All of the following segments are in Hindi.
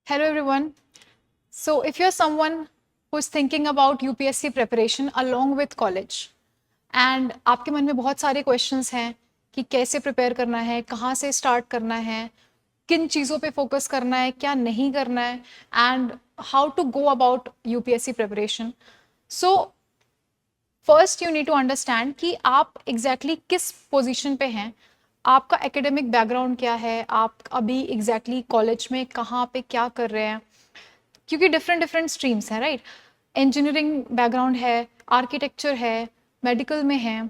Hello everyone. So if you're someone who's thinking about UPSC preparation along with college and आपके मन में बहुत सारे questions हैं कि कैसे prepare करना है, कहाँ से start करना है, किन चीज़ों पे focus करना है, क्या नहीं करना है and how to go about UPSC preparation. So first you need to understand कि आप एग्जैक्टली किस पोजीशन पे हैं, आपका एकेडमिक बैकग्राउंड क्या है, आप अभी एग्जैक्टली कॉलेज में कहाँ पे क्या कर रहे हैं, क्योंकि डिफरेंट डिफरेंट स्ट्रीम्स हैं, राइट. इंजीनियरिंग बैकग्राउंड है, आर्किटेक्चर है, मेडिकल में है,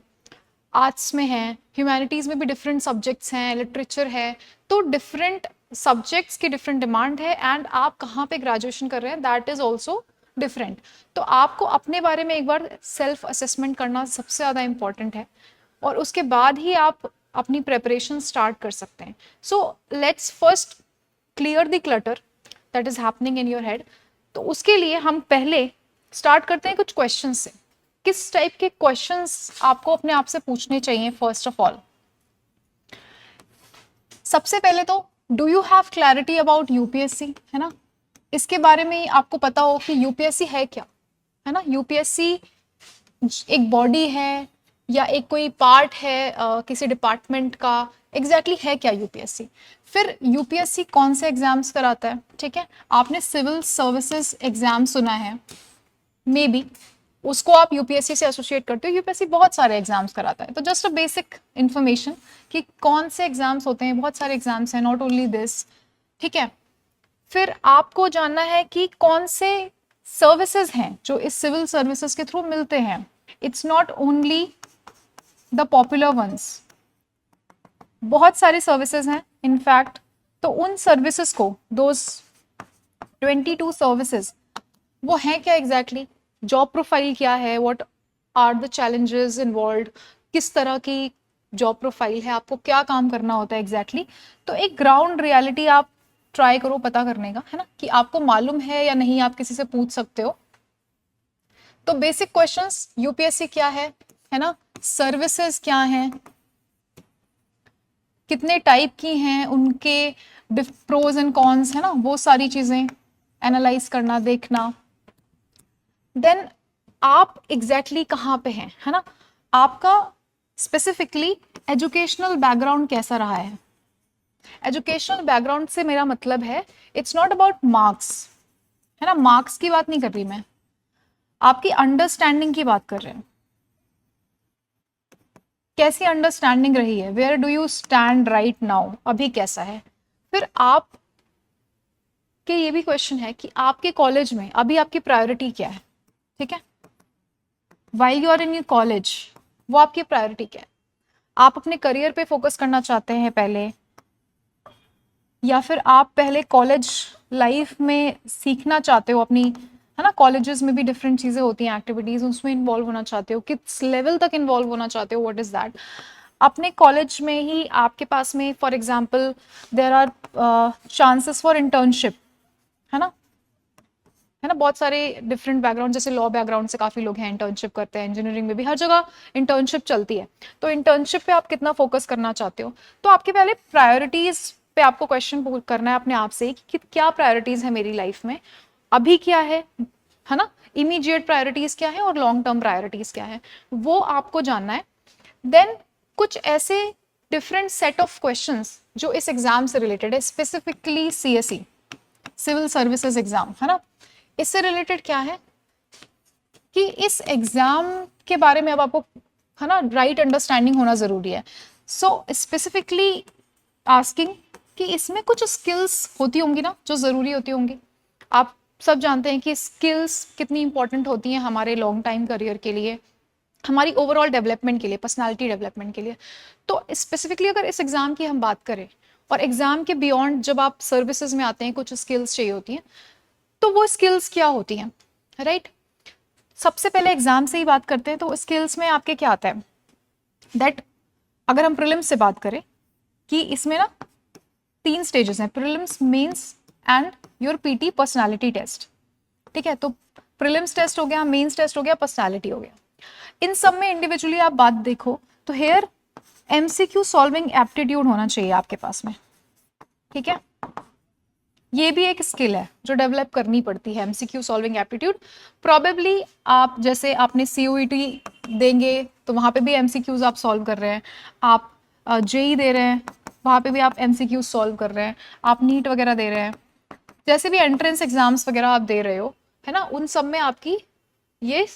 आर्ट्स में है, ह्यूमैनिटीज़ में भी डिफरेंट सब्जेक्ट्स हैं, लिटरेचर है. तो डिफरेंट सब्जेक्ट्स की डिफरेंट डिमांड है एंड आप कहाँ पे ग्रेजुएशन कर रहे हैं दैट इज़ ऑल्सो डिफरेंट. तो आपको अपने बारे में एक बार सेल्फ असेसमेंट करना सबसे ज़्यादा इम्पॉर्टेंट है और उसके बाद ही आप अपनी प्रेपरेशन स्टार्ट कर सकते हैं. So let's first clear the clutter that is happening in your head. तो उसके लिए हम पहले स्टार्ट करते हैं कुछ क्वेश्चन से. किस टाइप के क्वेश्चंस आपको अपने आप से पूछने चाहिए? फर्स्ट ऑफ ऑल, सबसे पहले तो do you have clarity about UPSC, है ना. इसके बारे में आपको पता हो कि यूपीएससी है क्या, है ना. यूपीएससी एक बॉडी है या एक कोई पार्ट है किसी डिपार्टमेंट का, एग्जैक्टली है क्या यूपीएससी. फिर यूपीएससी कौन से एग्जाम्स कराता है, ठीक है. आपने सिविल सर्विसेज एग्जाम सुना है, मे बी उसको आप यूपीएससी से एसोसिएट करते हो. यूपीएससी बहुत सारे एग्जाम्स कराता है. तो जस्ट अ बेसिक इन्फॉर्मेशन कि कौन से एग्जाम्स होते हैं, बहुत सारे एग्जाम्स हैं, नॉट ओनली दिस, ठीक है. फिर आपको जानना है कि कौन से सर्विसेज हैं जो इस सिविल सर्विसेज के थ्रू मिलते हैं. It's not only the popular ones, बहुत सारे सर्विसेज हैं इनफैक्ट. तो उन सर्विसेज को, दोज 22 सर्विसेज, वो हैं क्या एग्जैक्टली, जॉब प्रोफाइल क्या है, what are the challenges involve, किस तरह की जॉब प्रोफाइल है, आपको क्या काम करना होता है एग्जैक्टली. तो एक ग्राउंड रियलिटी आप ट्राई करो पता करने का, है ना, कि आपको मालूम है या नहीं. आप किसी से पूछ सकते हो. तो बेसिक क्वेश्चंस, यूपीएससी क्या है ना, सर्विसेज क्या हैं, कितने टाइप की हैं, उनके प्रोज एंड कॉन्स, है ना, वो सारी चीजें एनालाइज करना, देखना. देन आप एग्जैक्टली कहाँ पे हैं, है ना. आपका स्पेसिफिकली एजुकेशनल बैकग्राउंड कैसा रहा है. एजुकेशनल बैकग्राउंड से मेरा मतलब है इट्स नॉट अबाउट मार्क्स, है ना. मार्क्स की बात नहीं कर रही मैं, आपकी अंडरस्टैंडिंग की बात कर रहे हैं. कैसी अंडरस्टैंडिंग रही है, where do you stand right now, अभी कैसा है. फिर आप के ये भी क्वेश्चन है कि आपके कॉलेज में अभी आपकी प्रायोरिटी क्या है, ठीक है. While you are in your college, वो आपकी प्रायोरिटी क्या है. आप अपने करियर पे फोकस करना चाहते हैं पहले, या फिर आप पहले कॉलेज लाइफ में सीखना चाहते हो अपनी, है ना. कॉलेजेस में भी डिफरेंट चीज़ें होती हैं, एक्टिविटीज़, उसमें इन्वॉल्व होना चाहते हो, किस लेवल तक इन्वॉल्व होना चाहते हो, व्हाट इज़ दैट. अपने कॉलेज में ही आपके पास में for example there are chances for internship, है ना. बहुत सारे डिफरेंट बैकग्राउंड, जैसे लॉ बैकग्राउंड से काफ़ी लोग हैं, इंटर्नशिप करते हैं. इंजीनियरिंग में भी हर जगह इंटर्नशिप चलती है. तो इंटर्नशिप पे आप कितना फोकस करना चाहते हो. तो आपके पहले प्रायोरिटीज़ पे आपको क्वेश्चन करना है अपने आप से कि क्या प्रायोरिटीज़ है मेरी लाइफ में, अभी क्या है ना. इमीडिएट प्रायोरिटीज़ क्या है और लॉन्ग टर्म प्रायोरिटीज़ क्या है, वो आपको जानना है. देन कुछ ऐसे डिफरेंट सेट ऑफ क्वेश्चंस जो इस एग्जाम से रिलेटेड है, specifically CSE, civil services exam, है ना. इससे रिलेटेड क्या है कि इस एग्जाम के बारे में अब आपको, है ना, राइट अंडरस्टैंडिंग होना जरूरी है. सो स्पेसिफिकली आस्किंग कि इसमें कुछ स्किल्स होती होंगी ना जो ज़रूरी होती होंगी. आप सब जानते हैं कि स्किल्स कितनी इंपॉर्टेंट होती हैं हमारे लॉन्ग टाइम करियर के लिए, हमारी ओवरऑल डेवलपमेंट के लिए, पर्सनालिटी डेवलपमेंट के लिए. तो स्पेसिफिकली अगर इस एग्ज़ाम की हम बात करें और एग्ज़ाम के बियॉन्ड जब आप सर्विसेज में आते हैं, कुछ स्किल्स चाहिए होती हैं. तो वो स्किल्स क्या होती हैं, राइट. सबसे पहले एग्जाम से ही बात करते हैं. तो स्किल्स में आपके क्या आता है दैट, अगर हम प्रीलिम्स से बात करें कि इसमें ना 3 स्टेजेस हैं, prelims, mains and your PT personality test, ठीक है. तो प्रीलिम्स टेस्ट हो गया, मेंस टेस्ट हो गया, पर्सनालिटी हो गया. इन सब में इंडिविजुअली आप बात देखो तो हेयर एमसीक्यू सॉल्विंग एप्टीट्यूड होना चाहिए आपके पास में, ठीक है. ये भी एक स्किल है जो डेवलप करनी पड़ती है, एमसीक्यू सॉल्विंग एप्टीट्यूड। प्रॉबेबली आप जैसे आपने सीयूईटी देंगे तो वहाँ पे भी एमसीक्यूज आप सॉल्व कर रहे हैं, आप जेई दे रहे हैं वहाँ पे भी आप एमसीक्यूज सॉल्व कर रहे हैं, आप नीट वगैरह दे रहे हैं, जैसे भी एंट्रेंस एग्जाम्स वगैरह आप दे रहे हो, है ना, उन सब में आपकी ये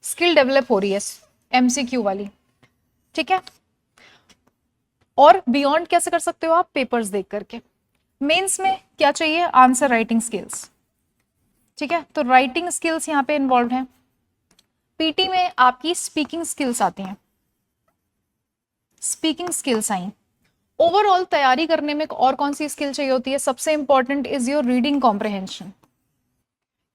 स्किल डेवलप हो रही है एमसीक्यू वाली, ठीक है। और बियॉन्ड कैसे कर सकते हो आप, पेपर्स देख करके। मेंस में क्या चाहिए, आंसर राइटिंग स्किल्स, ठीक है, तो राइटिंग स्किल्स यहाँ पे इन्वॉल्व हैं। पीटी में आपकी स्पीकिंग स्किल्स आती हैं, स्पीकिंग स्किल्स आई। ओवरऑल तैयारी करने में और कौन सी स्किल चाहिए होती है, सबसे important is your reading comprehension.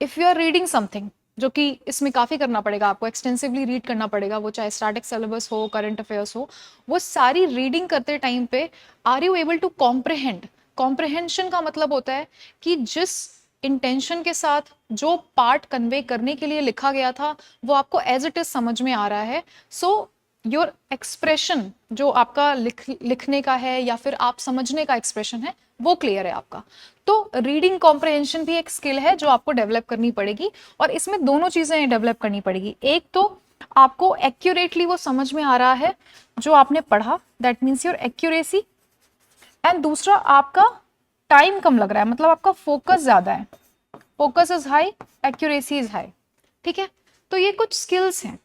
If you are reading something, जो कि इसमें काफी करना पड़ेगा आपको, एक्सटेंसिवली रीड करना पड़ेगा, वो चाहे स्टैटिक सिलेबस हो, करंट अफेयर्स हो, वो सारी रीडिंग करते टाइम पे are you able to comprehend. Comprehension का मतलब होता है कि जिस इंटेंशन के साथ जो पार्ट कन्वे करने के लिए लिखा गया था वो आपको एज इट इज समझ में आ रहा है। सो योर एक्सप्रेशन जो आपका लिखने का है या फिर आप समझने का एक्सप्रेशन है वो क्लियर है आपका। तो रीडिंग कॉम्प्रहेंशन भी एक स्किल है जो आपको डेवलप करनी पड़ेगी, और इसमें दोनों चीजें डेवलप करनी पड़ेगी। एक तो आपको एक्यूरेटली वो समझ में आ रहा है जो आपने पढ़ा, that means your accuracy, and दूसरा आपका टाइम कम लग रहा है, मतलब आपका फोकस ज्यादा है, focus is high, accuracy is high, ठीक है। तो ये कुछ स्किल्स हैं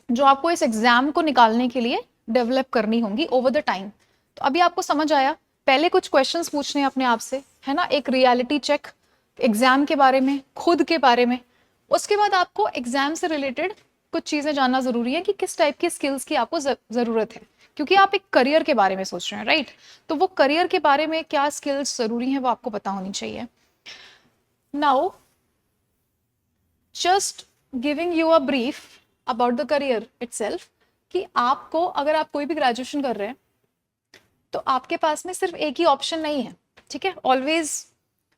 जो आपको इस एग्जाम को निकालने के लिए डेवलप करनी होंगी ओवर द टाइम। तो अभी आपको समझ आया, पहले कुछ क्वेश्चंस पूछने अपने आप से, है ना, एक रियलिटी चेक एग्जाम के बारे में, खुद के बारे में। उसके बाद आपको एग्जाम से रिलेटेड कुछ चीजें जानना जरूरी है कि किस टाइप की स्किल्स की आपको जरूरत है, क्योंकि आप एक करियर के बारे में सोच रहे हैं, राइट। तो वो करियर के बारे में क्या स्किल्स जरूरी हैं वो आपको पता होनी चाहिए। Now just giving you a brief about the career itself, कि आपको अगर आप कोई भी ग्रेजुएशन कर रहे हैं तो आपके पास में सिर्फ एक ही ऑप्शन नहीं है, ठीक है। ऑलवेज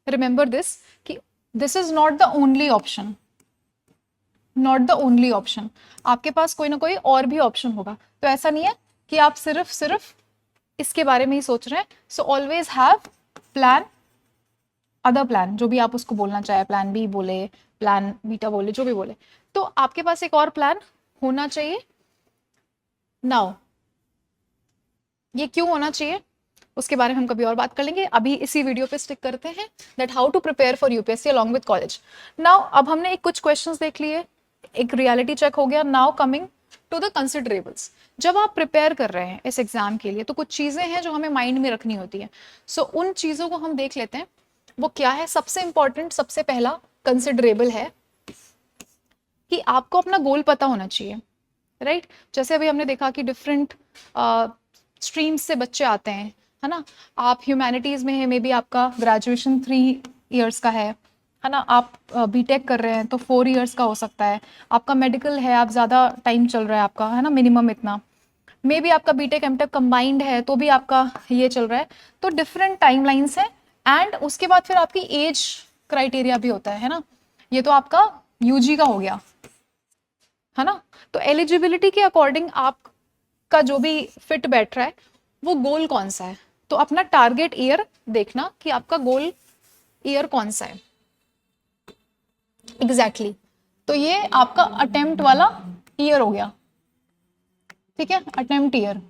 रिमेंबर दिस कि this is not the only option, not the only option. आपके पास कोई ना कोई और भी ऑप्शन होगा। तो ऐसा नहीं है कि आप सिर्फ इसके बारे में ही सोच रहे हैं। So always have plan, other plan, जो भी आप उसको बोलना चाहे, प्लान बी बोले, प्लान बीटा बोले, जो भी बोले, तो आपके पास एक और प्लान होना चाहिए। नाउ ये क्यों होना चाहिए उसके बारे में हम कभी और बात कर लेंगे, अभी इसी वीडियो पे स्टिक करते हैं, that how to prepare for UPSC along with college. Now अब हमने कुछ क्वेश्चंस देख लिए, एक रियलिटी चेक हो गया। Now coming to the considerables. जब आप प्रिपेयर कर रहे हैं इस एग्जाम के लिए तो कुछ चीजें हैं जो हमें माइंड में रखनी होती है। सो उन चीजों को हम देख लेते हैं, वो क्या है। सबसे इंपॉर्टेंट, सबसे पहला कंसिडरेबल है कि आपको अपना गोल पता होना चाहिए, राइट। जैसे अभी हमने देखा कि डिफरेंट स्ट्रीम्स से बच्चे आते हैं, है ना। आप ह्यूमैनिटीज में है, मे बी आपका ग्रेजुएशन 3 इयर्स का है ना। आप बीटेक कर रहे हैं तो 4 इयर्स का हो सकता है। आपका मेडिकल है, आप ज़्यादा टाइम चल रहा है आपका, है ना, मिनिमम इतना। मे बी आपका बीटेक एमटेक कंबाइंड है तो भी आपका ये चल रहा है। तो डिफरेंट टाइमलाइंस है, एंड उसके बाद फिर आपकी एज क्राइटेरिया भी होता है ना। ये तो आपका यूजी का हो गया, है ना। तो एलिजिबिलिटी के अकॉर्डिंग आपका जो भी फिट बैठ रहा है वो गोल कौन सा है। तो अपना टारगेट ईयर देखना कि आपका गोल ईयर कौन सा है एग्जैक्टली। तो ये आपका अटेम्प्ट वाला ईयर हो गया, ठीक है, अटेम्प्ट ईयर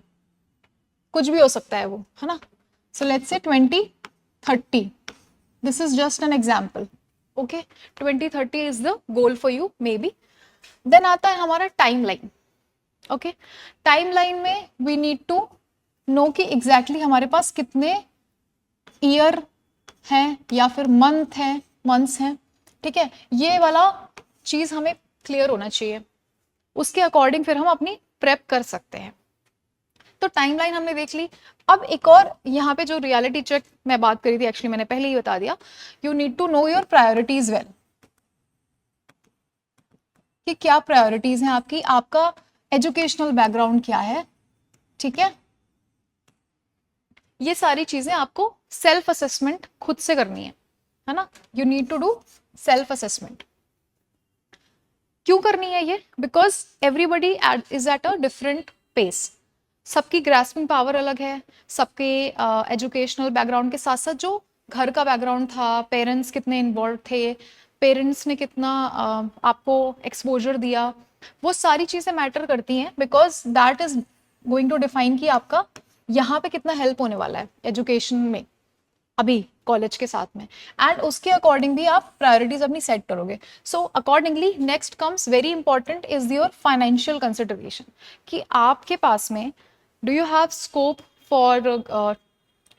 कुछ भी हो सकता है वो, है ना। सो let's say 2030, this is just an example, okay. 2030 is the goal for you maybe. Then आता है हमारा टाइमलाइन, ओके। टाइमलाइन में वी नीड टू नो कि एग्जैक्टली हमारे पास कितने ईयर हैं या फिर मंथ हैं, मंथ्स हैं, ठीक है। ये वाला चीज हमें क्लियर होना चाहिए, उसके अकॉर्डिंग फिर हम अपनी प्रेप कर सकते हैं। तो टाइमलाइन हमने देख ली। अब एक और यहाँ पे जो रियलिटी चेक मैं बात करी थी, एक्चुअली मैंने पहले ही बता दिया, you need to know your priorities well, कि क्या प्रायोरिटीज हैं आपकी, आपका एजुकेशनल बैकग्राउंड क्या है, ठीक है। ये सारी चीजें आपको सेल्फ असेसमेंट खुद से करनी है ना। You need to do self assessment. क्यों करनी है ये, because everybody is at a different pace. सबकी ग्रास्पिंग पावर अलग है, सबके एजुकेशनल बैकग्राउंड के साथ साथ जो घर का बैकग्राउंड था, पेरेंट्स कितने इन्वॉल्व थे, पेरेंट्स ने कितना आपको एक्सपोजर दिया, वो सारी चीज़ें मैटर करती हैं, because that is going to define कि आपका यहाँ पे कितना हेल्प होने वाला है एजुकेशन में अभी कॉलेज के साथ में, एंड उसके अकॉर्डिंग भी आप प्रायोरिटीज अपनी सेट करोगे. So accordingly next comes very important is your financial consideration, कि आपके पास में do you have scope for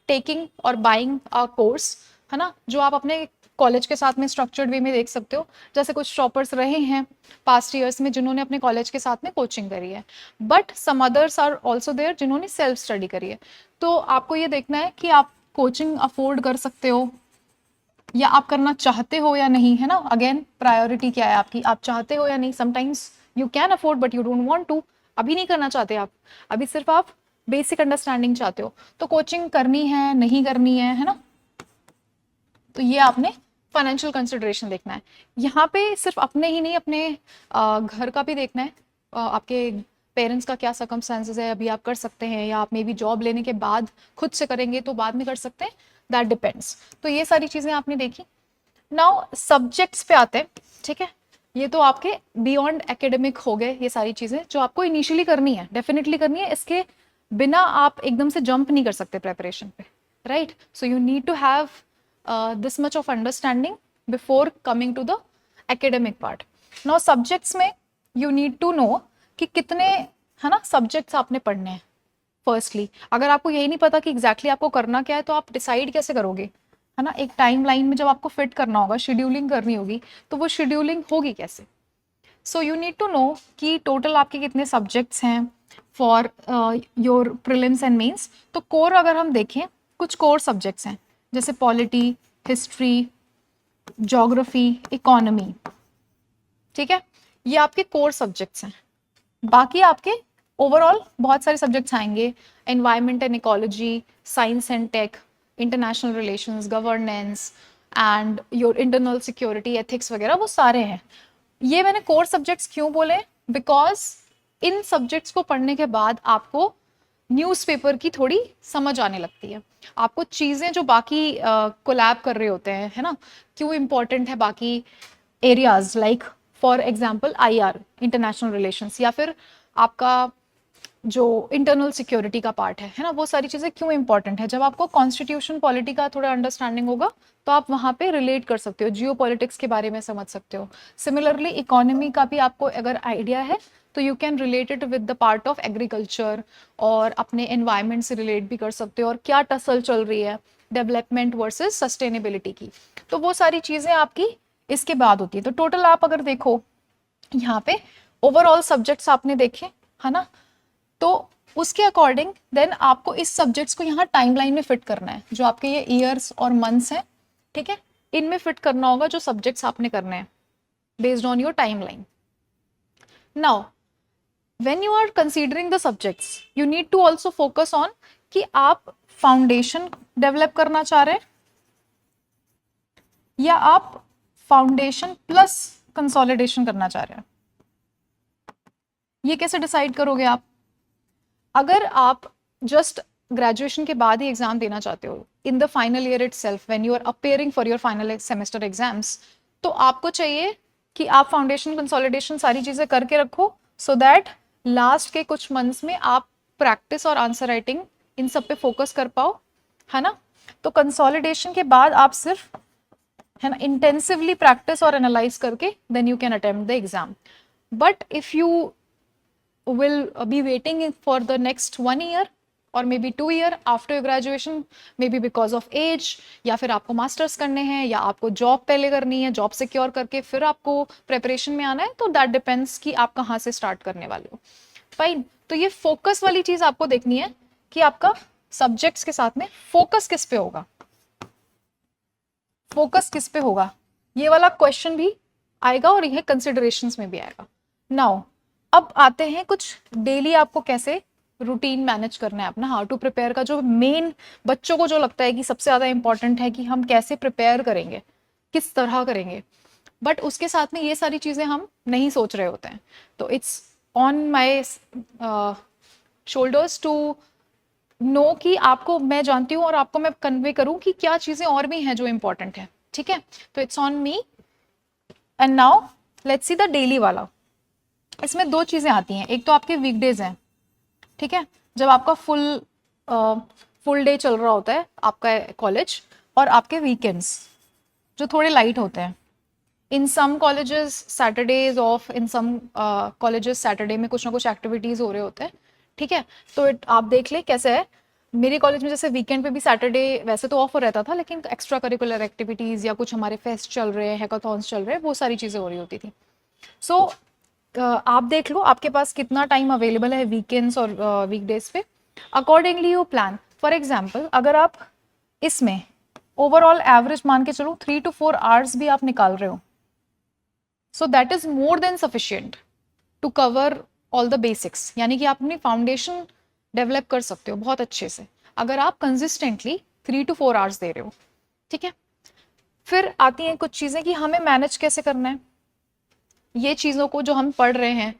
taking और बाइंग अ कोर्स, है ना, जो आप अपने कॉलेज के साथ में स्ट्रक्चर्ड वे में देख सकते हो. जैसे कुछ टॉपर्स रहे हैं पास्ट ईयर्स में जिन्होंने अपने कॉलेज के साथ में कोचिंग करी है, but some others are also there जिन्होंने सेल्फ स्टडी करी है. तो आपको ये देखना है कि आप कोचिंग अफोर्ड कर सकते हो या आप करना चाहते हो या नहीं, है ना. अगेन प्रायोरिटी क्या है आपकी, आप चाहते हो या नहीं. Sometimes you can afford but you don't want to, अभी नहीं करना चाहते आप, अभी सिर्फ आप बेसिक अंडरस्टैंडिंग चाहते हो, तो कोचिंग करनी है नहीं करनी है ना. तो ये आपने फाइनेंशियल कंसिडरेशन देखना है. यहाँ पे सिर्फ अपने ही नहीं, अपने घर का भी देखना है. आपके पेरेंट्स का क्या सर्कमस्टांसेस है, अभी आप कर सकते हैं या आप मे बी जॉब लेने के बाद खुद से करेंगे तो बाद में कर सकते हैं, दैट डिपेंड्स. तो ये सारी चीज़ें आपने देखी. नाउ सब्जेक्ट्स पे आते हैं, ठीक है. ये तो आपके बियॉन्ड एकेडमिक हो गए, ये सारी चीज़ें जो आपको इनिशियली करनी है, डेफिनेटली करनी है. इसके बिना आप एकदम से जंप नहीं कर सकते प्रेपरेशन पे, right. So you need to have this much of understanding before coming to the academic part. Now subjects में you need to know कि कितने, है ना, सब्जेक्ट्स आपने पढ़ने हैं. फर्स्टली अगर आपको यही नहीं पता कि एग्जैक्टली आपको करना क्या है, तो आप डिसाइड कैसे करोगे, है ना. एक टाइम लाइन में जब आपको फिट करना होगा, शेड्यूलिंग करनी होगी, तो वो शेड्यूलिंग होगी कैसे. So you need to know कि टोटल आपके कितने सब्जेक्ट्स हैं for your prelims and mains. तो कोर अगर हम देखें, कुछ कोर सब्जेक्ट्स हैं जैसे पॉलिटी, हिस्ट्री, ज्योग्राफी, इकोनॉमी, ठीक है. ये आपके कोर सब्जेक्ट्स हैं. बाकी आपके ओवरऑल बहुत सारे सब्जेक्ट्स आएंगे, environment and ecology, science and tech, international relations, governance and your internal security, ethics वगैरह, वो सारे हैं. ये मैंने कोर सब्जेक्ट्स क्यों बोले, बिकॉज इन सब्जेक्ट्स को पढ़ने के बाद आपको न्यूज़पेपर की थोड़ी समझ आने लगती है. आपको चीज़ें जो बाकी कोलैब कर रहे होते हैं, है ना, क्यों इंपॉर्टेंट है बाकी areas, like for example IR, international relations, या फिर आपका जो इंटरनल सिक्योरिटी का पार्ट है ना, वो सारी चीज़ें क्यों इंपॉर्टेंट है. जब आपको कॉन्स्टिट्यूशन पॉलिटी का थोड़ा अंडरस्टैंडिंग होगा तो आप वहाँ पे रिलेट कर सकते हो, जियो पॉलिटिक्स के बारे में समझ सकते हो. सिमिलरली इकोनॉमी का भी आपको अगर आइडिया है तो you can relate it with the part of agriculture, और अपने एनवायरनमेंट से रिलेट भी कर सकते हो, और क्या टसल चल रही है डेवलपमेंट वर्सेस सस्टेनेबिलिटी की. तो वो सारी चीज़ें आपकी इसके बाद होती है. तो टोटल आप अगर देखो यहाँ पे ओवरऑल सब्जेक्ट्स आपने देखे, है ना, तो उसके अकॉर्डिंग देन आपको इस सब्जेक्ट्स को यहाँ टाइमलाइन में फिट करना है. जो आपके ये ईयर्स और मंथ्स हैं, ठीक है, इनमें फिट करना होगा जो सब्जेक्ट्स आपने करने हैं based on your timeline. Now when you are considering the subjects, you need to also focus on कि आप फाउंडेशन डेवलप करना चाह रहे हैं या आप फाउंडेशन प्लस कंसोलिडेशन करना चाह रहे हैं. ये कैसे डिसाइड करोगे आप. अगर आप जस्ट ग्रेजुएशन के बाद ही एग्जाम देना चाहते हो, in the final year itself, when you are appearing for your final semester exams, तो आपको चाहिए कि आप फाउंडेशन कंसोलिडेशन सारी चीज़ें करके रखो, सो दैट लास्ट के कुछ मंथ्स में आप प्रैक्टिस और आंसर राइटिंग इन सब पे फोकस कर पाओ, है ना. तो कंसोलिडेशन के बाद आप सिर्फ, है ना, इंटेंसिवली प्रैक्टिस और एनालाइज करके then you can attempt the exam. But if you will be waiting for the next 1 year or maybe 2 year after your graduation, maybe because of age, या फिर आपको मास्टर्स करने हैं या आपको जॉब पहले करनी है, जॉब सिक्योर करके फिर आपको प्रेपरेशन में आना है, तो दैट डिपेंड्स कि आप कहाँ से स्टार्ट करने वाले हो. फाइन. तो ये फोकस वाली चीज आपको देखनी है कि आपका सब्जेक्ट्स के साथ में फोकस किस पे होगा, फोकस किस पे होगा. ये वाला क्वेश्चन भी आएगा और यह कंसिडरेशंस में भी आएगा. नाउ अब आते हैं कुछ डेली आपको कैसे रूटीन मैनेज करना है अपना, हाउ टू प्रिपेयर का जो मेन बच्चों को जो लगता है कि सबसे ज़्यादा इंपॉर्टेंट है कि हम कैसे प्रिपेयर करेंगे, किस तरह करेंगे, बट उसके साथ में ये सारी चीज़ें हम नहीं सोच रहे होते हैं. तो it's on my shoulders to know कि आपको मैं जानती हूँ और आपको मैं कन्वे करूँ कि क्या चीज़ें और भी हैं जो इंपॉर्टेंट है, ठीक है। तो it's on me. And now let's see the daily वाला। इसमें दो चीज़ें आती हैं, एक तो आपके वीकडेज हैं, ठीक है, जब आपका फुल डे चल रहा होता है आपका कॉलेज, और आपके वीकेंड्स जो थोड़े लाइट होते हैं। In some colleges Saturday is off, in some colleges Saturday में कुछ ना कुछ एक्टिविटीज हो रहे होते हैं, ठीक है। तो आप देख ले कैसे है। मेरे कॉलेज में जैसे वीकेंड पे भी सैटरडे वैसे तो ऑफ रहता था, लेकिन एक्स्ट्रा करिकुलर एक्टिविटीज या कुछ हमारे फेस्ट चल रहे हैं, हैकाथॉन्स चल रहे हैं, वो सारी चीज़ें हो रही होती थी। सो आप देख लो आपके पास कितना टाइम अवेलेबल है वीकेंड्स और वीकडेज पे, accordingly you plan. For example अगर आप इसमें ओवरऑल एवरेज मान के चलो 3 to 4 आवर्स भी आप निकाल रहे हो, so that is more than sufficient to cover all the basics, यानी कि आप अपनी फाउंडेशन डेवलप कर सकते हो बहुत अच्छे से अगर आप कंसिस्टेंटली 3 to 4 आवर्स दे रहे हो, ठीक है। फिर आती हैं कुछ चीज़ें कि हमें मैनेज कैसे करना है ये चीज़ों को जो हम पढ़ रहे हैं,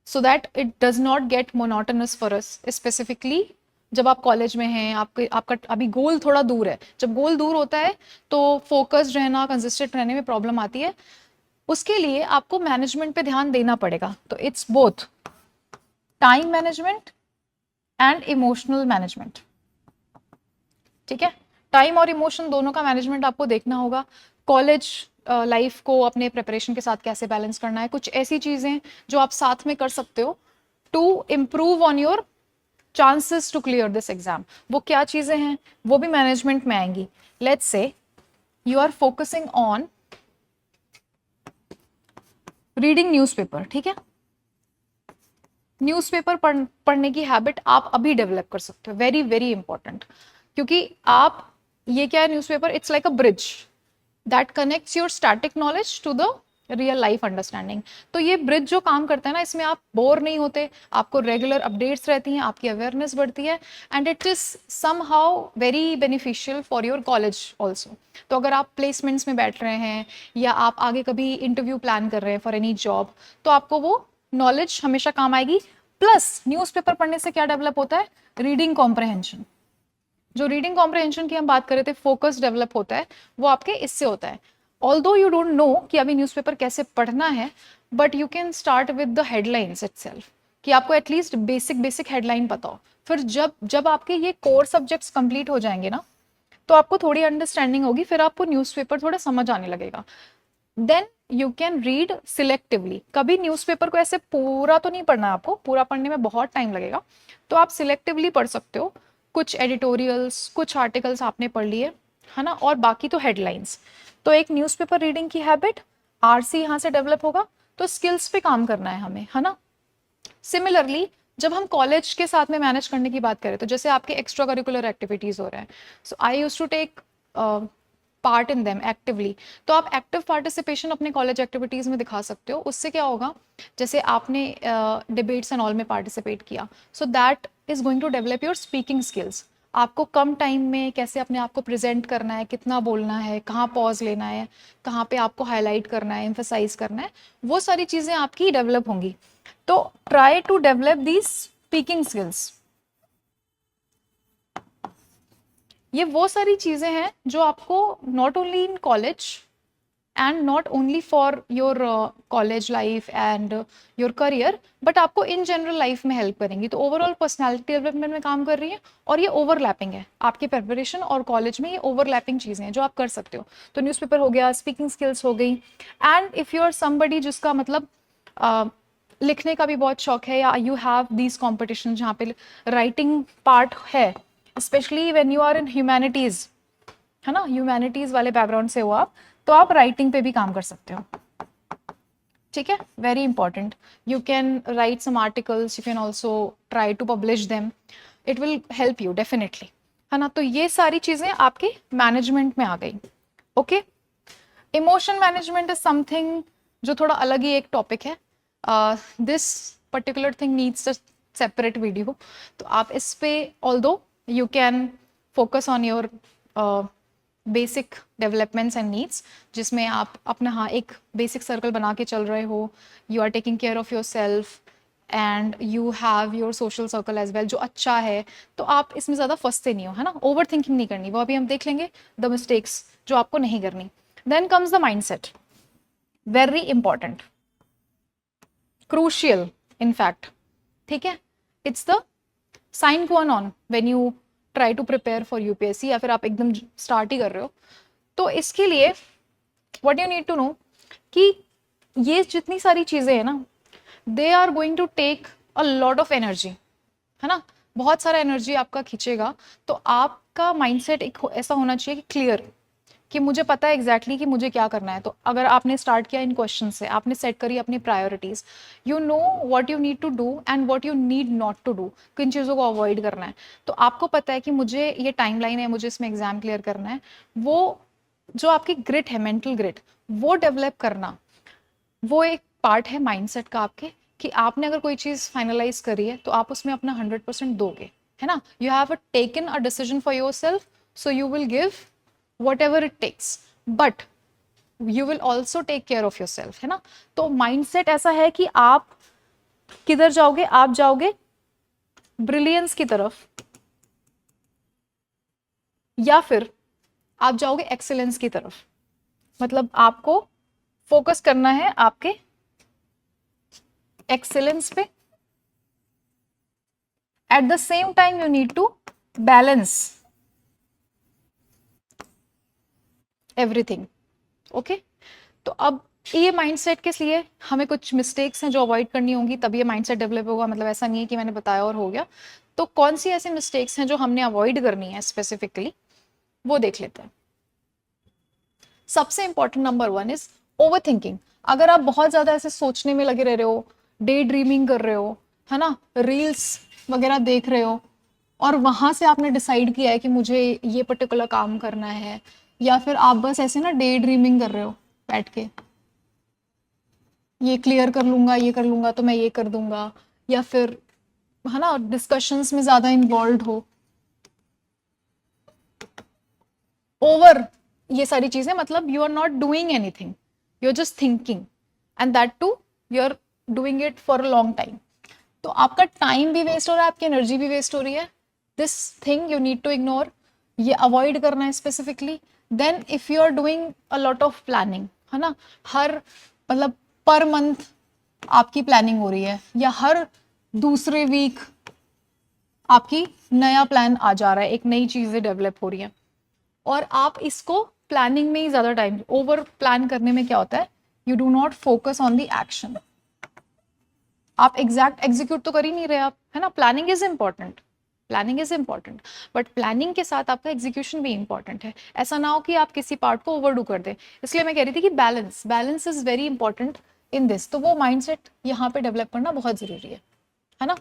so that it does not gate monotonous for us. Specifically जब आप कॉलेज में हैं, आपका अभी गोल थोड़ा दूर है, जब गोल दूर होता है तो फोकस्ड रहना, कंसिस्टेंट रहने में प्रॉब्लम आती है। उसके लिए आपको मैनेजमेंट पे ध्यान देना पड़ेगा। तो it's both time management and emotional management, ठीक है। टाइम और इमोशन दोनों का मैनेजमेंट आपको देखना होगा। कॉलेज लाइफ को अपने प्रिपरेशन के साथ कैसे बैलेंस करना है, कुछ ऐसी चीज़ें जो आप साथ में कर सकते हो to improve on your chances to clear this exam. वो क्या चीज़ें हैं वो भी मैनेजमेंट में आएंगी। Let's say you are focusing on reading newspaper, ठीक है। न्यूज़पेपर पढ़ने की हैबिट आप अभी डेवलप कर सकते हो, वेरी वेरी इंपॉर्टेंट। क्योंकि आप ये क्या है, newspaper it's like a bridge that connects your static knowledge to the real life understanding. तो ये ब्रिज जो काम करता है ना, इसमें आप बोर नहीं होते, आपको रेगुलर अपडेट्स रहती हैं, आपकी अवेयरनेस बढ़ती है, and it is somehow very beneficial for your college also. तो अगर आप प्लेसमेंट्स में बैठ रहे हैं या आप आगे कभी इंटरव्यू प्लान कर रहे हैं फॉर एनी जॉब, तो आपको वो नॉलेज हमेशा काम आएगी। प्लस न्यूज़पेपर पढ़ने से क्या डेवलप होता है, रीडिंग कॉम्प्रहेंशन। जो रीडिंग कॉम्प्रहेंशन की हम बात कर रहे थे, फोकस डेवलप होता है, वो आपके इससे होता है। ऑल्दो यू डोंट नो कि अभी न्यूज़पेपर कैसे पढ़ना है, but you can start with the headlines itself, कि आपको एटलीस्ट बेसिक बेसिक हेडलाइन पता हो। फिर जब जब आपके ये कोर सब्जेक्ट्स कंप्लीट हो जाएंगे ना, तो आपको थोड़ी अंडरस्टैंडिंग होगी, फिर आपको न्यूज़पेपर थोड़ा समझ आने लगेगा। Then you can read selectively. कभी न्यूज़पेपर को ऐसे पूरा तो नहीं पढ़ना है आपको, पूरा पढ़ने में बहुत टाइम लगेगा, तो आप सिलेक्टिवली पढ़ सकते हो। कुछ एडिटोरियल्स, कुछ आर्टिकल्स आपने पढ़ लिए, है ना, और बाकी तो हेडलाइंस। तो एक न्यूज़पेपर रीडिंग की हैबिट, आरसी यहाँ से डेवलप होगा। तो स्किल्स पे काम करना है हमें, है ना। सिमिलरली जब हम कॉलेज के साथ में मैनेज करने की बात करें, तो जैसे आपके एक्स्ट्रा करिकुलर एक्टिविटीज हो रहे हैं, so I use to take part in them actively. तो आप एक्टिव पार्टिसिपेशन अपने कॉलेज एक्टिविटीज में दिखा सकते हो। उससे क्या होगा, जैसे आपने डिबेट्स एंड ऑल में पार्टिसिपेट किया, so that is going to develop your speaking skills. आपको कम टाइम में कैसे अपने आप को प्रेजेंट करना है, कितना बोलना है, कहाँ पॉज लेना है, कहाँ पे आपको हाईलाइट करना है, एम्फेसाइज करना है, वो सारी चीज़ें आपकी डेवलप होंगी। तो try to develop these speaking skills. ये वो सारी चीज़ें हैं जो आपको not only in college and not only for your college life and your career, but आपको इन जनरल लाइफ में हेल्प करेंगी। तो ओवरऑल पर्सनालिटी डेवलपमेंट में काम कर रही है, और ये ओवरलैपिंग है आपकी प्रिपरेशन और कॉलेज में, ये ओवरलैपिंग चीज़ें हैं जो आप कर सकते हो। तो न्यूज़पेपर हो गया, स्पीकिंग स्किल्स हो गई, and if you are somebody जिसका मतलब लिखने का भी बहुत शौक है, या यू हैव दीज कॉम्पिटिशन जहाँ पे राइटिंग पार्ट है, specially when you are in humanities, है ना, ह्यूमैनिटीज वाले बैकग्राउंड से हो आप, तो आप राइटिंग पे भी काम कर सकते हो, ठीक है। Very important, you can write some articles, you can also try to publish them, it will help you definitely, है ना। तो ये सारी चीज़ें आपके मैनेजमेंट में आ गई। Okay, emotion management is something जो थोड़ा अलग ही एक टॉपिक है। This particular thing needs a separate video. तो आप इस पे although you can focus on your basic developments and needs, जिसमें आप अपना हाँ एक बेसिक सर्कल बना के चल रहे हो, you are taking care of yourself, and you have your social circle as well जो अच्छा है, तो आप इसमें ज़्यादा फंसते नहीं हो, है ना। ओवर थिंकिंग नहीं करनी, वो अभी हम देख लेंगे द मिस्टेक्स जो आपको नहीं करनी। Then comes the mindset, very important, crucial in fact, ठीक है। It's the sine qua non when you try to prepare for UPSC, या फिर आप एकदम स्टार्ट ही कर रहे हो। तो इसके लिए what you need to know कि ये जितनी सारी चीज़ें हैं ना, they are going to take a lot of energy, है ना, बहुत सारा एनर्जी आपका खींचेगा। तो आपका माइंडसेट एक ऐसा होना चाहिए कि क्लियर, कि मुझे पता है एग्जैक्टली कि मुझे क्या करना है। तो अगर आपने स्टार्ट किया इन क्वेश्चन से, आपने सेट करी अपनी priorities, you know what you need to do and what you need not to do, किन चीज़ों को अवॉइड करना है। तो आपको पता है कि मुझे ये टाइमलाइन है, मुझे इसमें एग्जाम क्लियर करना है, वो जो आपकी ग्रिट है, मेंटल ग्रिट, वो डेवलप करना, वो एक पार्ट है माइंडसेट का आपके, कि आपने अगर कोई चीज़ फाइनलाइज करी है तो आप उसमें अपना 100% दोगे, है ना। You have taken a decision for yourself, so you will give whatever it takes, but you will also take care of yourself, है ना। तो माइंडसेट ऐसा है कि आप किधर जाओगे, आप जाओगे ब्रिलियंस की तरफ, या फिर आप जाओगे एक्सीलेंस की तरफ। मतलब आपको फोकस करना है आपके एक्सीलेंस पे, at the same time you need to balance everything, okay. तो अब ये माइंडसेट के लिए हमें कुछ मिस्टेक्स हैं जो अवॉइड करनी होंगी, तभी ये माइंडसेट डेवलप होगा। मतलब ऐसा नहीं है कि मैंने बताया और हो गया। तो कौन सी ऐसी मिस्टेक्स हैं जो हमने अवॉइड करनी है स्पेसिफिकली, वो देख लेते हैं। सबसे important number 1 is over thinking. अगर आप बहुत ज्यादा ऐसे सोचने में लगे रह रहे हो, डे ड्रीमिंग कर रहे हो, है ना, रील्स वगैरह देख रहे हो, और वहां से आपने डिसाइड किया है कि मुझे ये पर्टिकुलर काम करना है, या फिर आप बस ऐसे ना डे ड्रीमिंग कर रहे हो बैठ के, ये क्लियर कर लूंगा, ये कर लूंगा, तो मैं ये कर दूंगा, या फिर, है ना, डिस्कशंस में ज्यादा इन्वॉल्व हो, ओवर ये सारी चीजें, मतलब you are not doing anything, you are just thinking, and that too you are doing it for a long time. तो आपका टाइम भी वेस्ट हो रहा है, आपकी एनर्जी भी वेस्ट हो रही है। This thing you need to ignore, ये अवॉइड करना है specifically. Then if you are doing a lot of planning, है ना, हर मतलब पर मंथ आपकी प्लानिंग हो रही है, या हर दूसरे वीक आपकी नया प्लान आ जा रहा है, एक नई चीजें डेवलप हो रही है, और आप इसको प्लानिंग में ही ज्यादा टाइम, ओवर प्लान करने में क्या होता है, you do not focus on the action. आप एग्जैक्ट एग्जीक्यूट तो कर ही नहीं रहे आप, है ना। Planning is important, planning is important, but planning के साथ आपका एग्जीक्यूशन भी इंपॉर्टेंट है। ऐसा ना हो कि आप किसी पार्ट को ओवरडू कर दे। इसलिए मैं कह रही थी कि balance, balance is very important in this. तो वो माइंडसेट यहाँ पे डेवलप करना बहुत जरूरी है ना।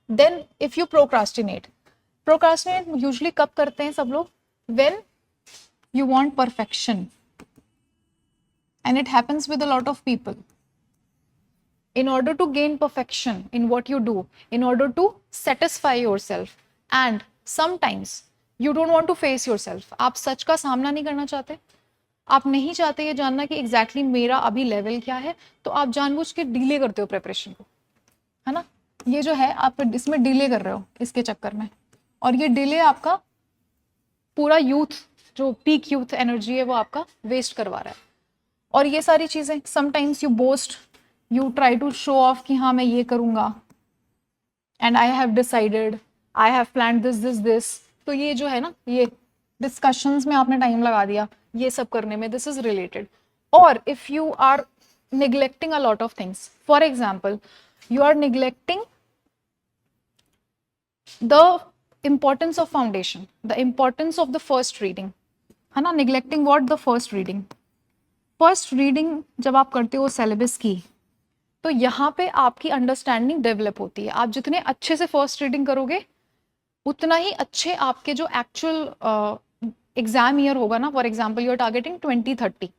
Then if you procrastinate, procrastinate usually कब करते हैं सब लोग, when you want perfection, and it happens with a lot of people. In order to gain perfection in what you do, in order to satisfy yourself, and sometimes you don't want to face yourself, आप सच का सामना नहीं करना चाहते, आप नहीं चाहते ये जानना कि एग्जैक्टली मेरा अभी लेवल क्या है, तो आप जानबूझ के डिले करते हो प्रेपरेशन को, है ना। ये जो है आप इसमें डिले कर रहे हो इसके चक्कर में, और ये डिले आपका पूरा यूथ, जो पीक यूथ एनर्जी है, वो आपका वेस्ट करवा रहा है। और ये सारी चीजें, sometimes you boast, you try to show off कि हाँ मैं ये करूंगा, and I have decided, I have plan this this this. तो ये जो है ना, ये डिस्कशंस में आपने टाइम लगा दिया ये सब करने में, दिस इज रिलेटेड। और if you are neglecting a lot of things, for example you are neglecting the importance of foundation, the importance of the first reading, है ना, neglecting what, the first reading। First reading जब आप करते हो सिलेबस की, तो यहाँ पे आपकी अंडरस्टैंडिंग डेवलप होती है। आप जितने अच्छे से फर्स्ट रीडिंग करोगे, उतना ही अच्छे आपके जो एक्चुअल एग्जाम ईयर होगा ना, for example you are targeting 2030,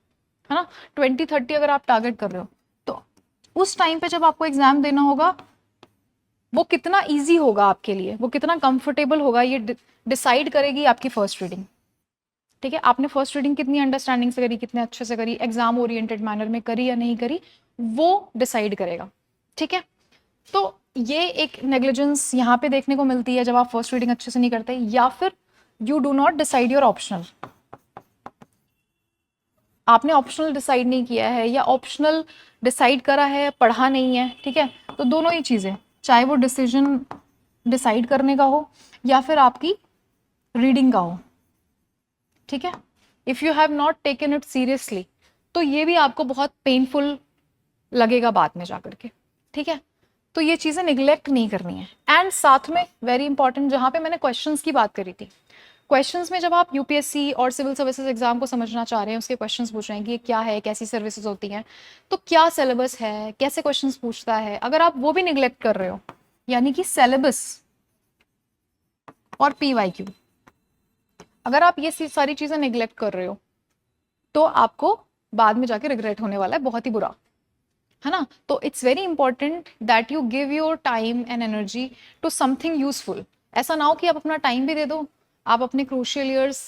है ना, 2030 अगर आप टारगेट कर रहे हो, तो उस टाइम पे जब आपको एग्जाम देना होगा, वो कितना ईजी होगा आपके लिए, वो कितना कंफर्टेबल होगा, ये डिसाइड करेगी आपकी फर्स्ट रीडिंग। ठीक है, आपने फर्स्ट रीडिंग कितनी अंडरस्टैंडिंग से करी, कितने अच्छे से करी, एग्जाम ओरिएंटेड मैनर में करी या नहीं करी, वो डिसाइड करेगा। ठीक है, तो ये एक नेग्लिजेंस यहाँ पे देखने को मिलती है जब आप फर्स्ट रीडिंग अच्छे से नहीं करते, या फिर you do not decide your optional, आपने ऑप्शनल डिसाइड नहीं किया है, या ऑप्शनल डिसाइड करा है पढ़ा नहीं है, ठीक है। तो दोनों ही चीज़ें, चाहे वो डिसीजन डिसाइड करने का हो या फिर आपकी रीडिंग का हो, ठीक है। If you have not taken it seriously तो ये भी आपको बहुत पेनफुल लगेगा बाद में जाकर के, ठीक है। तो ये चीज़ें निगलेक्ट नहीं करनी है। एंड साथ में वेरी इंपॉर्टेंट, जहाँ पे मैंने क्वेश्चंस की बात करी थी, क्वेश्चंस में जब आप यूपीएससी और सिविल सर्विसेज एग्जाम को समझना चाह रहे हैं, उसके क्वेश्चंस पूछ रहे हैं कि ये क्या है, कैसी सर्विसेज होती हैं, तो क्या सिलेबस है, कैसे क्वेश्चंस पूछता है, अगर आप वो भी निगलेक्ट कर रहे हो, यानी कि सिलेबस और पीवाईक्यू, अगर आप ये सारी चीज़ें निगलेक्ट कर रहे हो तो आपको बाद में जाके रिग्रेट होने वाला है, बहुत ही बुरा, है ना। तो it's very important that you give your time and energy to something useful. ऐसा ना हो कि आप अपना टाइम भी दे दो, आप अपने क्रूशियल ईयर्स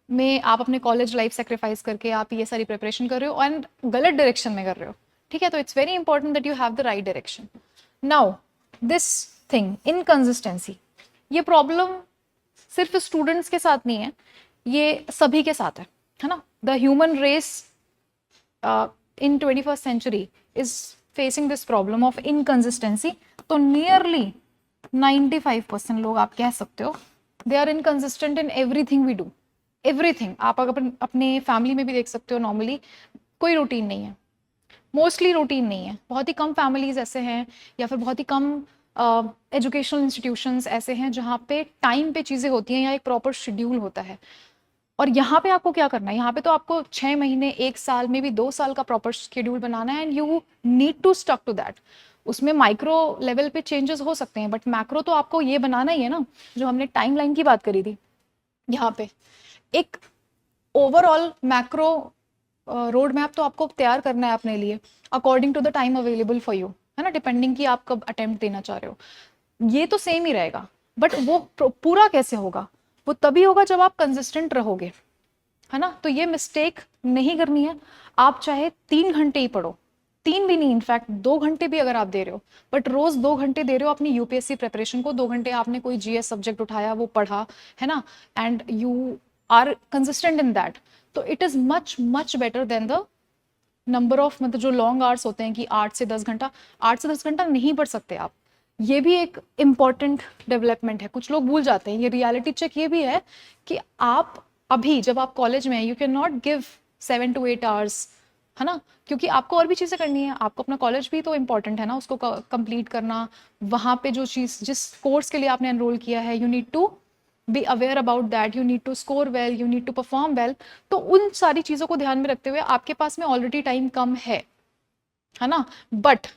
में आप अपने कॉलेज लाइफ सेक्रीफाइस करके आप ये सारी प्रिपरेशन कर रहे हो एंड गलत डायरेक्शन में कर रहे हो, ठीक है। तो it's very important that you have the right direction. Now this thing inconsistency, ये प्रॉब्लम सिर्फ स्टूडेंट्स के साथ नहीं है, ये सभी के साथ है ना। The human race in 21st century is facing this problem of inconsistency। तो nearly 95% लोग आप कह सकते हो they are inconsistent in everything we do, everything। आप अगर अपने फैमिली में भी देख सकते हो, नॉर्मली कोई रूटीन नहीं है, मोस्टली रूटीन नहीं है। बहुत ही कम फैमिलीज ऐसे हैं या फिर बहुत ही कम एजुकेशनल इंस्टीट्यूशंस ऐसे हैं जहाँ पे टाइम पे चीज़ें होती हैं या एक प्रॉपर शेड्यूल होता है। और यहाँ पे आपको क्या करना है, यहाँ पे तो आपको 6 महीने, 1 साल में भी 2 साल का प्रॉपर शेड्यूल बनाना है and you need to stuck to that. उसमें माइक्रो लेवल पे चेंजेस हो सकते हैं बट मैक्रो तो आपको ये बनाना ही है ना, जो हमने टाइमलाइन की बात करी थी। यहाँ पे एक ओवरऑल मैक्रो रोड मैप तो आपको तैयार करना है अपने लिए according to the time available for you, है ना, डिपेंडिंग कि आप कब अटेम्प्ट देना चाह रहे हो। ये तो सेम ही रहेगा बट वो पूरा कैसे होगा, वो तभी होगा जब आप कंसिस्टेंट रहोगे, है ना। तो ये मिस्टेक नहीं करनी है। आप चाहे 3 घंटे ही पढ़ो, 3 भी नहीं, इनफैक्ट 2 घंटे भी अगर आप दे रहे हो, बट रोज 2 घंटे दे रहे हो अपनी यूपीएससी प्रिपरेशन को, 2 घंटे आपने कोई जीएस सब्जेक्ट उठाया वो पढ़ा, है ना, and you are consistent in that, तो it is much much better than the number of, मतलब जो लॉन्ग आवर्स होते हैं कि 8 से 10 घंटा, 8 से 10 घंटा नहीं पढ़ सकते आप। ये भी एक इम्पॉर्टेंट डेवलपमेंट है, कुछ लोग भूल जाते हैं। ये रियलिटी चेक ये भी है कि आप अभी जब आप कॉलेज में हैं, you can not give 7 to 8 hours, है ना, क्योंकि आपको और भी चीज़ें करनी है। आपको अपना कॉलेज भी तो इम्पॉर्टेंट है ना, उसको कंप्लीट करना, वहाँ पे जो चीज़ जिस कोर्स के लिए आपने एनरोल किया है, you need to be aware about that, you need to score well, you need to perform well. तो उन सारी चीज़ों को ध्यान में रखते हुए आपके पास में ऑलरेडी टाइम कम है ना, बट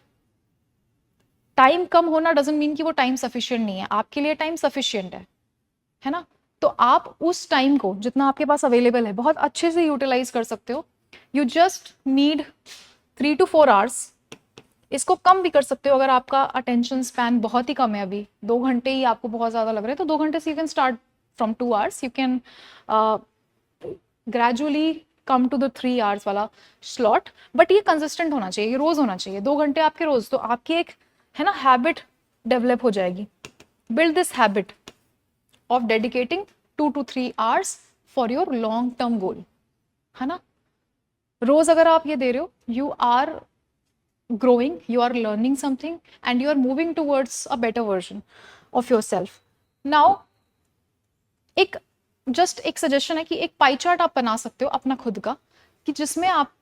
टाइम कम होना डजंट मीन कि वो टाइम सफिशिएंट नहीं है। आपके लिए टाइम सफिशिएंट है ना। तो आप उस टाइम को जितना आपके पास अवेलेबल है बहुत अच्छे से यूटिलाइज कर सकते हो। You just need 3 to 4 hours. इसको कम भी कर सकते हो अगर आपका अटेंशन स्पैन बहुत ही कम है, अभी 2 घंटे ही आपको बहुत ज़्यादा लग रहे हैं, तो 2 घंटे से you can start from 2 hours, you can gradually come to the 3 hours वाला स्लॉट। बट ये कंसिस्टेंट होना चाहिए, ये रोज होना चाहिए, 2 घंटे आपके रोज, तो आपकी एक, है ना, हैबिट डेवलप हो जाएगी। Build this habit of dedicating 2 to 3 hours for your long term goal, है ना। रोज अगर आप ये दे रहे हो, you are growing, you are learning something and you are moving towards a better version of yourself। now एक जस्ट एक सजेशन है कि एक पाई चार्ट आप बना सकते हो अपना खुद का, कि जिसमें आप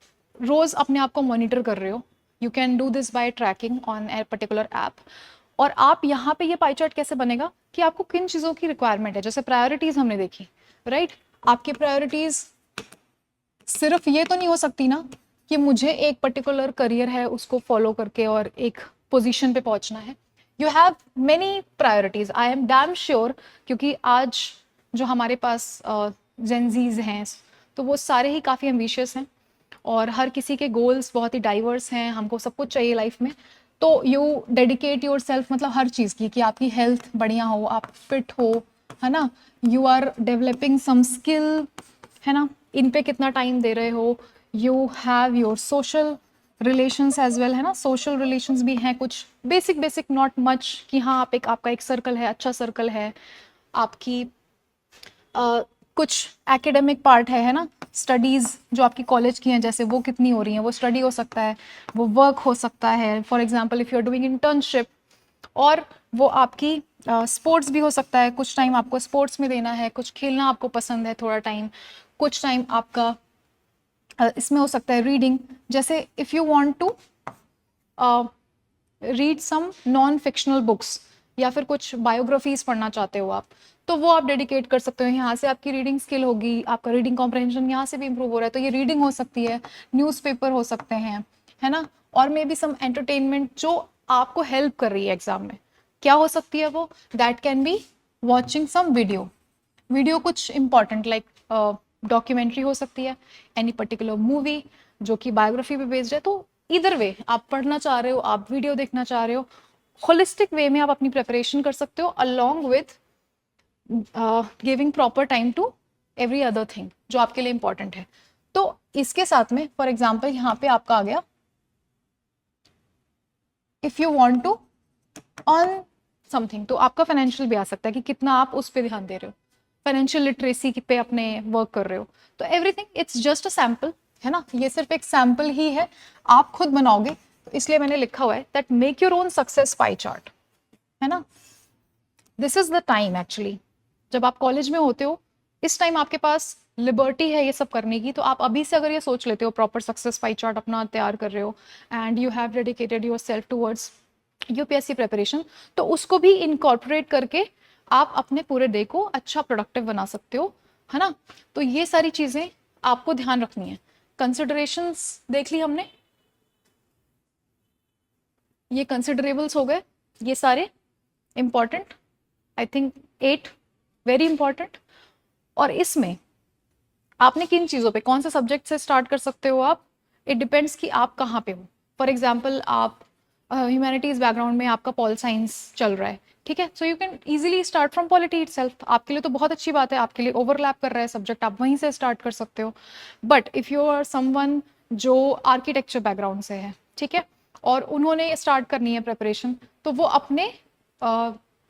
रोज अपने आप को मॉनिटर कर रहे हो। You can do this by tracking on a particular app. और आप यहाँ पे ये पाई चार्ट कैसे बनेगा कि आपको किन चीज़ों की रिक्वायरमेंट है। जैसे प्रायोरिटीज हमने देखी, राइट, आपकी प्रायोरिटीज सिर्फ ये तो नहीं हो सकती ना कि मुझे एक पर्टिकुलर करियर है उसको फॉलो करके और एक पोजीशन पे पहुंचना है। You have many priorities, I am damn sure, क्योंकि आज जो हमारे पास जेनजीज हैं तो वो सारे ही काफ़ी एम्बिशियस हैं और हर किसी के गोल्स बहुत ही डाइवर्स हैं, हमको सब कुछ चाहिए लाइफ में। तो यू डेडिकेट योर सेल्फ, मतलब हर चीज़ की, कि आपकी हेल्थ बढ़िया हो, आप फिट हो, है ना, you are developing some skill, है ना, इन पे कितना टाइम दे रहे हो, you have your social relations as well, है ना, सोशल रिलेशंस भी हैं कुछ बेसिक बेसिक, नॉट मच कि हाँ आप एक, आपका एक सर्कल है, अच्छा सर्कल है, आपकी कुछ एकेडमिक पार्ट है ना, स्टडीज़ जो आपकी कॉलेज की हैं जैसे वो कितनी हो रही हैं, वो स्टडी हो सकता है, वो वर्क हो सकता है, for example if you are doing internship, और वो आपकी स्पोर्ट्स भी हो सकता है, कुछ टाइम आपको स्पोर्ट्स में देना है, कुछ खेलना आपको पसंद है थोड़ा टाइम, कुछ टाइम आपका इसमें हो सकता है रीडिंग, जैसे if you want to read some non fictional books या फिर कुछ बायोग्राफीज पढ़ना चाहते हो आप, तो वो आप डेडिकेट कर सकते हो, यहाँ से आपकी रीडिंग स्किल होगी, आपका रीडिंग कॉम्प्रहेंशन यहाँ से भी इंप्रूव हो रहा है, तो ये रीडिंग हो सकती है, न्यूज़पेपर हो सकते हैं, है ना, और मे बी सम एंटरटेनमेंट जो आपको हेल्प कर रही है एग्जाम में, क्या हो सकती है वो, that can be watching some video, video कुछ इंपॉर्टेंट लाइक डॉक्यूमेंट्री हो सकती है, एनी पर्टिकुलर मूवी जो कि बायोग्राफी पे बेस्ड है, तो इधर वे आप पढ़ना चाह रहे हो, आप वीडियो देखना चाह रहे हो, होलिस्टिक वे में आप अपनी प्रिपरेशन कर सकते हो along with giving proper time to every other thing जो आपके लिए इंपॉर्टेंट है। तो इसके साथ में फॉर एग्जाम्पल यहाँ पे आपका आ गया, if you want to earn something, तो आपका फाइनेंशियल भी आ सकता है कि कितना आप उस पर ध्यान दे रहे हो, फाइनेंशियल लिटरेसी पे अपने वर्क कर रहे हो, तो everything it's just a sample, है ना, ये सिर्फ एक सैम्पल ही है, आप खुद बनाओगे, तो इसलिए मैंने लिखा हुआ है that make your own success pie chart, है ना, this is the time actually, जब आप कॉलेज में होते हो इस टाइम आपके पास लिबर्टी है ये सब करने की, तो आप अभी से अगर ये सोच लेते हो, प्रॉपर सक्सेस पाई चार्ट अपना तैयार कर रहे हो, and you have dedicated your self towards UPSC preparation, तो उसको भी इनकॉर्पोरेट करके आप अपने पूरे डे को अच्छा प्रोडक्टिव बना सकते हो, है ना, तो ये सारी चीजें आपको ध्यान रखनी है। कंसिडरेशंस देख ली हमने, ये कंसिडरेबल्स हो गए, ये सारे important, I think 8 very important, और इसमें आपने किन चीज़ों पे, कौन से सब्जेक्ट से स्टार्ट कर सकते हो आप, इट डिपेंड्स कि आप कहाँ पे हो, फॉर एग्जाम्पल आप ह्यूमैनिटीज़ बैकग्राउंड में आपका पॉल साइंस चल रहा है, ठीक है, so you can easily start from polity itself, आपके लिए तो बहुत अच्छी बात है, आपके लिए ओवरलैप कर रहा है सब्जेक्ट, आप वहीं से स्टार्ट कर सकते हो, but if you are someone जो आर्किटेक्चर बैकग्राउंड से है, ठीक है, और उन्होंने स्टार्ट करनी है प्रिपरेशन, तो वो अपने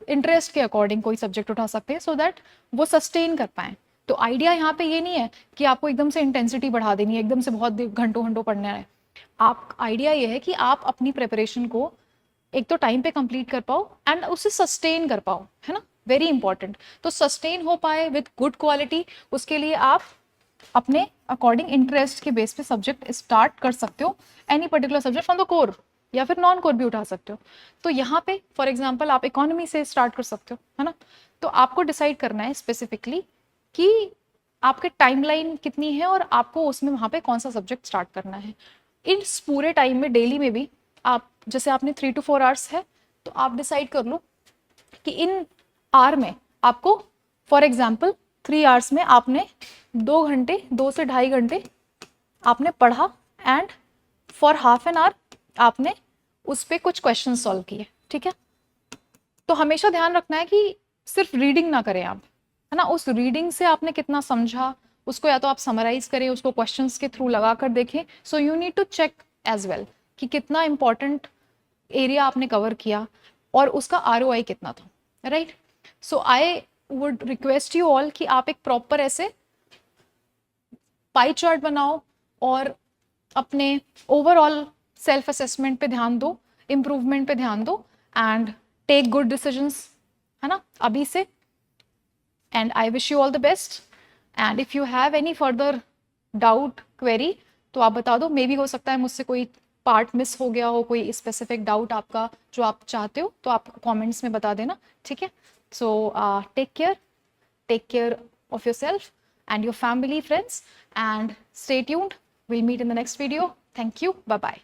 इंटरेस्ट के अकॉर्डिंग कोई सब्जेक्ट उठा सकते हैं, सो दैट वो सस्टेन कर पाएँ। तो आइडिया यहाँ पे ये नहीं है कि आपको एकदम से इंटेंसिटी बढ़ा देनी है, एकदम से बहुत घंटों घंटों पढ़ना है, आप आइडिया ये है कि आप अपनी प्रिपरेशन को एक तो टाइम पे कंप्लीट कर पाओ एंड उसे सस्टेन कर पाओ, है ना, वेरी इंपॉर्टेंट, तो सस्टेन हो पाए विद गुड क्वालिटी, उसके लिए आप अपने अकॉर्डिंग इंटरेस्ट के बेस पे सब्जेक्ट स्टार्ट कर सकते हो, any particular subject from the core, या फिर नॉन कोर भी उठा सकते हो, तो यहाँ पे फॉर एग्जाम्पल आप इकोनॉमी से स्टार्ट कर सकते हो, है ना, तो आपको डिसाइड करना है स्पेसिफिकली कि आपके टाइमलाइन कितनी है और आपको उसमें वहाँ पे कौन सा सब्जेक्ट स्टार्ट करना है, इस पूरे टाइम में डेली में भी आप, जैसे आपने 3 to 4 आवर्स है, तो आप डिसाइड कर लो कि इन आवर में आपको, फॉर एग्जाम्पल 3 आवर्स में आपने 2 घंटे, 2 से 2.5 घंटे आपने पढ़ा, and for half an hour आपने उस पर कुछ क्वेश्चन सॉल्व किए, ठीक है, तो हमेशा ध्यान रखना है कि सिर्फ रीडिंग ना करें आप, है ना, उस रीडिंग से आपने कितना समझा उसको या तो आप समराइज करें, उसको क्वेश्चंस के थ्रू लगा कर देखें, so you need to check as well कि कितना इंपॉर्टेंट एरिया आपने कवर किया और उसका ROI कितना था, right, so I would request you all कि आप एक प्रॉपर ऐसे पाई चार्ट बनाओ और अपने ओवरऑल सेल्फ असेसमेंट पे ध्यान दो, इम्प्रूवमेंट पे ध्यान दो, एंड टेक गुड डिसीजंस, है ना, अभी से, and I wish you all the best, and if you have any further doubt query तो आप बता दो, मे भी हो सकता है मुझसे कोई पार्ट मिस हो गया हो, कोई स्पेसिफिक डाउट आपका जो आप चाहते हो, तो आप कमेंट्स में बता देना, ठीक है, सो take care of yourself and your family, friends, and stay tuned, we'll meet in the next video, thank you, bye bye.